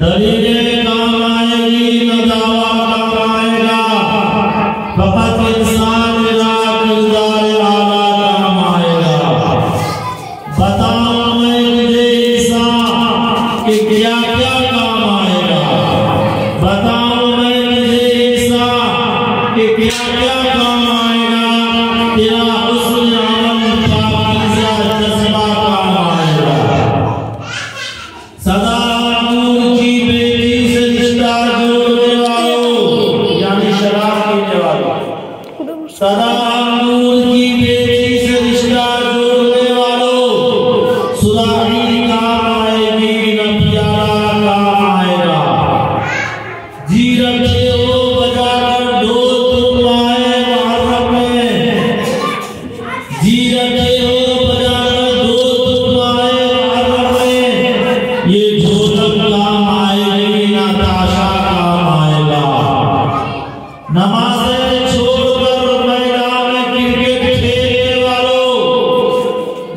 दलीलें काम आएगी न दावा काम आएगा, फकत इंसान मेरा किरदार आला काम आएगा। बताओ मैं तुझे इंसान कि क्या क्या काम आएगा, बताओ मैं तुझे इंसान कि क्या क्या काम आएगा। तेरा हुस्न अमल पाकीज़ा जज्बा काम आएगा। सदा नूर की बेटी से रिश्ता जोड़ने वालों, यानी शराब पीने वालों, सदा नूर की बेटी से रिश्ता जोड़ने वालों, सुराही काम आएगी न प्यारा काम आएगा। जी रखे हो बजाकर ढोल तुम आए मुहर्रम में, जी रखे हो बजाकर ढोल तुम आए मुहर्रम में। ये ढोलक काम आएगी ना ताशा काम आएगा। नमाज़ें छोड़कर मैदान में क्रिकेट खेलने वालों,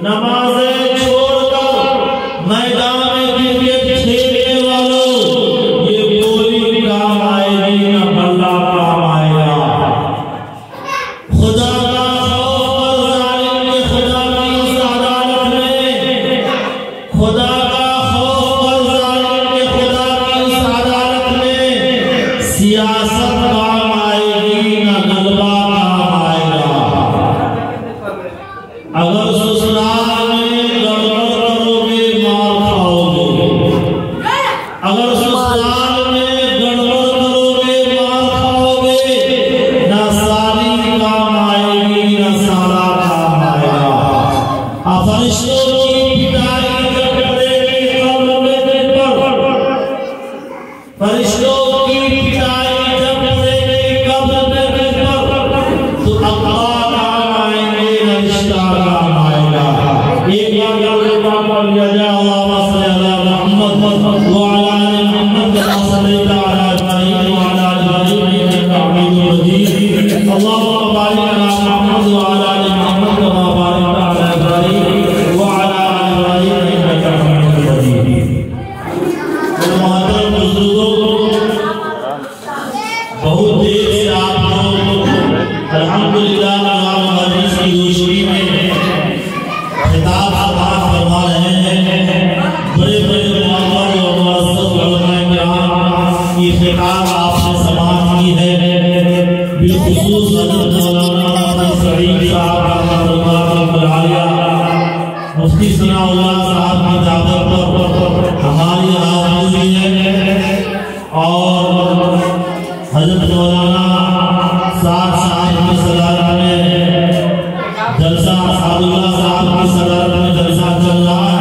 नमाज़ें छोड़कर मैदान में क्रिकेट खेलने वालों, ये बोली काम आएगी ना बल्ला काम आएगा। खुदा का खौफ और जालिम के खुदा की उस अदालत में, खुदा का खौफ और जालिम के खुदा की उस अदालत में सियासत काम आएगी ना गलबा काम आएगा। अगर ससुराल में गड़बड़ करोगे मार खाओगे, अगर ससुराल में गड़बड़ करोगे मार खाओगे। ना साली काम आएगी ना साला काम आएगा। फरिश्तों की पिटाई जब करेगी कब्र में पर, फरिश्तों की पिटाई जब करेगी कब्र में पर, तो अल्लाह काम आएंगे ना रिश्ता काम आएगा। एक बार जब बात कर लिया जाए अल्लाहुम्मा सल्ली अला मुहम्मद व अला आलि मुहम्मद कमा सल्लैता अला इब्राहीम व अला आलि इब्राहीम इन्नका हमीदुम मजीद। अल्लाहुम्मा बारिक अला मुहम्मद व अला आलि मुहम्मद कमा बारकता अला इब्राहीम व अला आलि इब्राहीम इन्नका हमीदुम मजीद। मोहतरम बुजुर्गों, बहुत देर से आप लोग अल्हम्दुलिल्लाह कुरान और हदीस की रोशनी में खिताब आगाज फरमा रहे हैं। बड़े बड़े मुअव्वल और मुअज़्ज़ज़ उलमाए किराम की खिताब आपने समाअत की है। बिलखुसूस हज़रत मौलाना सईद साहब रहमतुल्लाह आलिया मुफ्ती सनाउल्लाह साहब की दावत पर हमारी हाज़िरी है। और हज़रत मौलाना साद साहब की सदारत में जलसा, सादुल्लाह साहब की सदारत में जलसा चल रहा है।